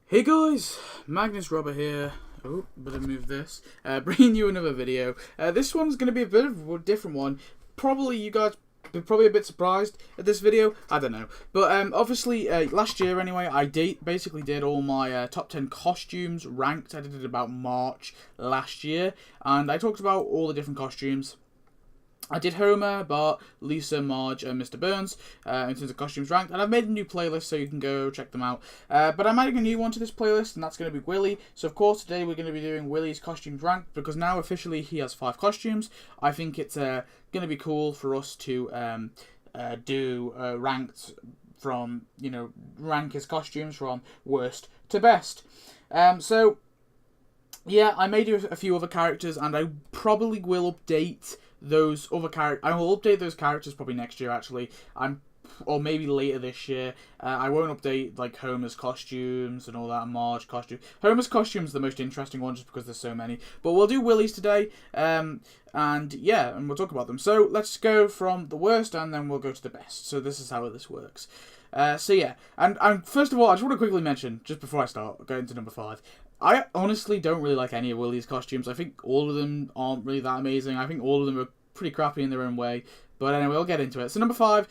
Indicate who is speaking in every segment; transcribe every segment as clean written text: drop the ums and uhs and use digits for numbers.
Speaker 1: Hey guys, Magnus Robber here. Oh, better move this. Bringing you another video. This one's going to be a bit of a different one. Probably you guys be probably a bit surprised at this video. I don't know. But obviously, last year anyway, I basically did all my top 10 costumes ranked. I did it about March last year. And I talked about all the different costumes. I did Homer, Bart, Lisa, Marge, and Mr. Burns in terms of costumes ranked, and I've made a new playlist so you can go check them out. But I'm adding a new one to this playlist, and that's going to be Willy. So of course today we're going to be doing Willy's costumes ranked because now officially he has 5 costumes. I think it's going to be cool for us to do ranked from rank his costumes from worst to best. So yeah, I may do a few other characters, and I probably will update those other characters. I will update those characters probably next year, actually. Or maybe later this year. I won't update like Homer's costumes and all that, and Marge costume. Homer's costume is the most interesting one just because there's so many. But we'll do Willy's today, and yeah, and we'll talk about them. So let's go from the worst, and then we'll go to the best. So this is how this works. So yeah, and first of all, I just want to quickly mention, just before I start going to number 5, I honestly don't really like any of Willy's costumes. I think all of them aren't really that amazing. I think all of them are pretty crappy in their own way. But anyway, we'll get into it. So number 5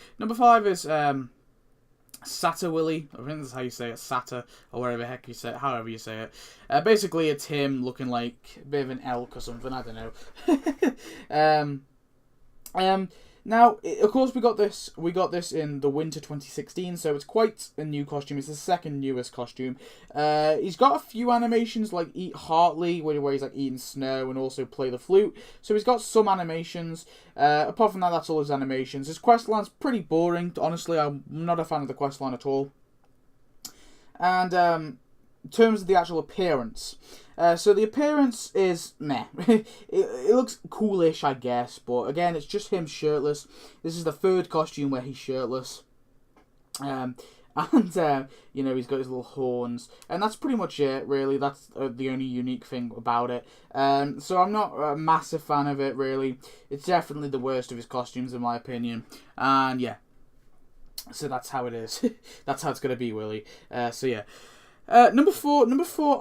Speaker 1: is Satyr Willy. I think that's how you say it, Satyr, or wherever the heck you say it, however you say it. Basically, it's him looking like a bit of an elk or something. I don't know. Now, of course, we got this in the winter 2016, so it's quite a new costume. It's the second newest costume. He's got a few animations like Eat Heartly, where he's like eating snow and also play the flute. So he's got some animations. Apart from that, that's all his animations. His quest line's pretty boring. Honestly, I'm not a fan of the quest line at all. And in terms of the actual appearance, so the appearance is meh. it looks coolish, I guess, but again, it's just him shirtless. This is the third costume where he's shirtless, and he's got his little horns, and that's pretty much it, really. That's the only unique thing about it. So I'm not a massive fan of it, really. It's definitely the worst of his costumes, in my opinion, and yeah. So that's how it is. That's how it's gonna be, Willy. So yeah. Number four,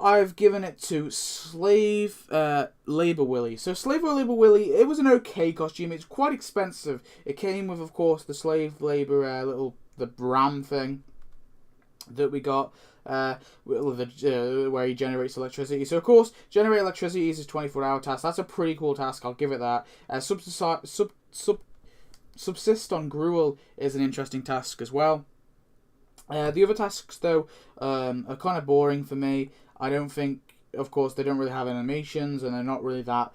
Speaker 1: I've given it to Slave Labor Willy. So Slave Labor Willy, it was an okay costume. It's quite expensive. It came with, of course, the slave labor the Bram thing that we got, where he generates electricity. So of course, generate electricity is a 24-hour task. That's a pretty cool task. I'll give it that. Subsist on gruel is an interesting task as well. The other tasks, though, are kind of boring for me. I don't think, of course, they don't really have animations, and they're not really that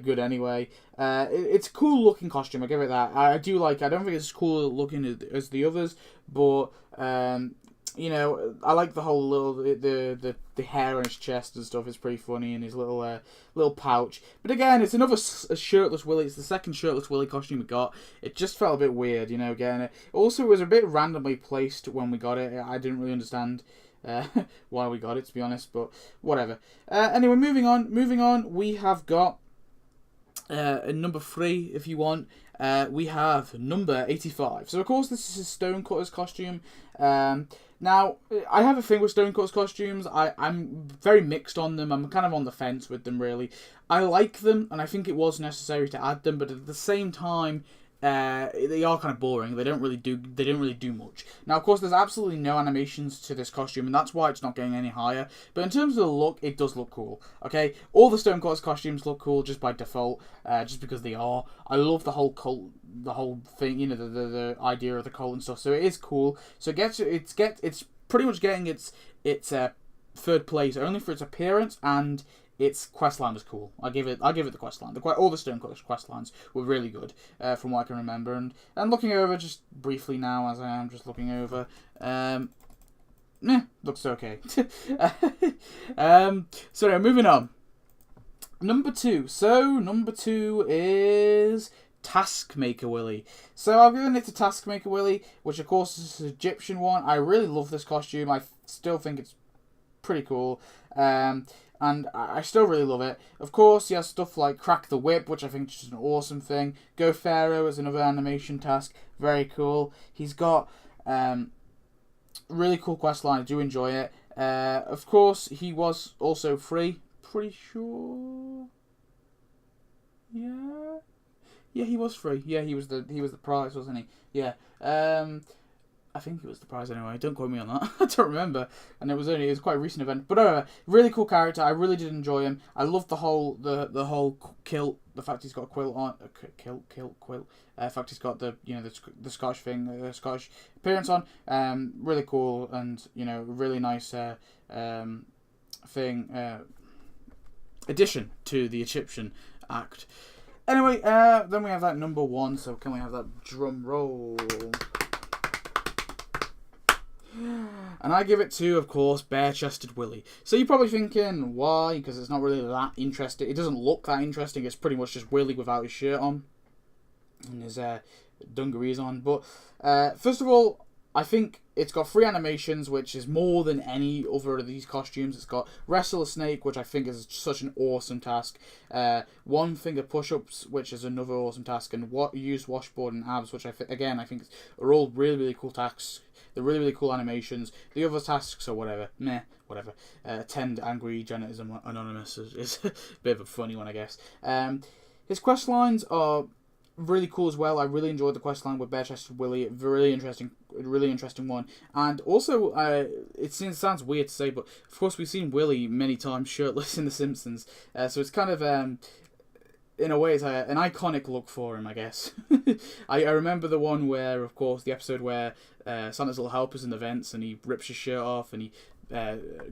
Speaker 1: good anyway. It's a cool-looking costume, I give it that. I do like it. I don't think it's as cool-looking as the others, but, I like the whole the hair on his chest and stuff is pretty funny, and his little pouch. But again, it's another shirtless Willy. It's the second shirtless Willy costume we got. It just felt a bit weird, getting it. Also, it was a bit randomly placed when we got it. I didn't really understand why we got it, to be honest, but whatever. Anyway, moving on. We have got number 3, if you want. We have number 85. So, of course, this is his Stonecutter's costume. Now, I have a thing with Stonecutter's costumes. I'm very mixed on them. I'm kind of on the fence with them, really. I like them, and I think it was necessary to add them, but at the same time, they are kind of boring. They didn't really do much. Now, of course, there's absolutely no animations to this costume, and that's why it's not getting any higher. But in terms of the look, it does look cool. Okay, all the Stonecutter's costumes look cool just by default, just because they are. I love the whole cult, the whole thing. The idea of the cult and stuff. So it is cool. So it's pretty much getting its third place only for its appearance, and its questline was cool. I give it the questline. All the Stonecutter's questlines were really good, from what I can remember. And looking over just briefly now, as I am just looking over, looks okay. So now, moving on. Number 2. So number 2 is Taskmaker Willy. So I've given it to Taskmaker Willy, which of course is an Egyptian one. I really love this costume. I still think it's pretty cool. And I still really love it. Of course, he has stuff like Crack the Whip, which I think is just an awesome thing. Go Pharaoh is another animation task. Very cool. He's got really cool quest line. I do enjoy it. Of course, he was also free. Pretty sure. Yeah. Yeah, he was free. Yeah, he was the prize, wasn't he? Yeah. I think it was the prize anyway. Don't quote me on that. I don't remember. And it was quite a recent event. But really cool character. I really did enjoy him. I loved the whole kilt. The fact he's got a quilt on. Quilt. The fact he's got the the Scottish thing, the Scottish appearance on. Really cool and really nice addition to the Egyptian act. Anyway, then we have that number 1. So can we have that drum roll? And I give it to, of course, bare-chested Willy. So you're probably thinking, why? Because it's not really that interesting. It doesn't look that interesting. It's pretty much just Willy without his shirt on and his dungarees on. But first of all, I think it's got 3 animations, which is more than any other of these costumes. It's got Wrestle a Snake, which I think is such an awesome task. 1 finger push-ups, which is another awesome task. And use washboard and abs, which I think are all really, really cool tasks. They're really, really cool animations. The other tasks are whatever. Meh, whatever. Tend Angry Janitors Anonymous is a bit of a funny one, I guess. His quest lines are really cool as well. I really enjoyed the quest line with bare-chested Willy. Really interesting one. And also, it sounds weird to say, but of course we've seen Willy many times shirtless in The Simpsons. So it's kind of in a way, it's an iconic look for him, I guess. I remember the one where, of course, the episode where Santa's little helper's in the vents and he rips his shirt off and he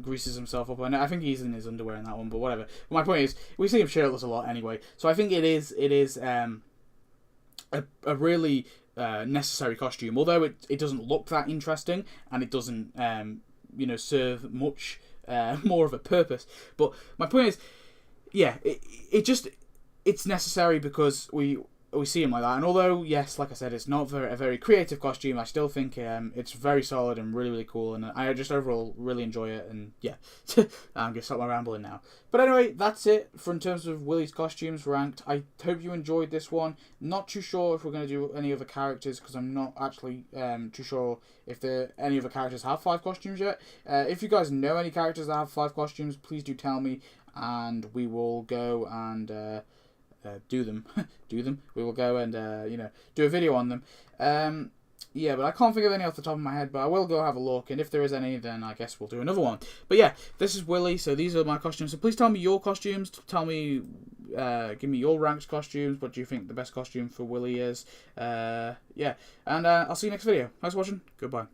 Speaker 1: greases himself up. And I think he's in his underwear in that one, but whatever. But my point is, we see him shirtless a lot anyway. So I think it is a really necessary costume, although it doesn't look that interesting and it doesn't serve much more of a purpose. But my point is, yeah, it's necessary because we see him like that. And although, yes, like I said, it's not a very creative costume, I still think it's very solid and really, really cool. And I just overall really enjoy it. And yeah, I'm going to stop my rambling now. But anyway, that's it in terms of Willy's costumes ranked. I hope you enjoyed this one. Not too sure if we're going to do any other characters because I'm not actually too sure if any other characters have 5 costumes yet. If you guys know any characters that have 5 costumes, please do tell me. And we will go and do them. We will go and do a video on them. Yeah, but I can't think of any off the top of my head, but I will go have a look, and if there is any, then I guess we'll do another one. But yeah, this is Willy, so these are my costumes. So please tell me your costumes. Tell me, give me your ranked costumes. What do you think the best costume for Willy is? Yeah, and I'll see you next video. Thanks for watching. Goodbye.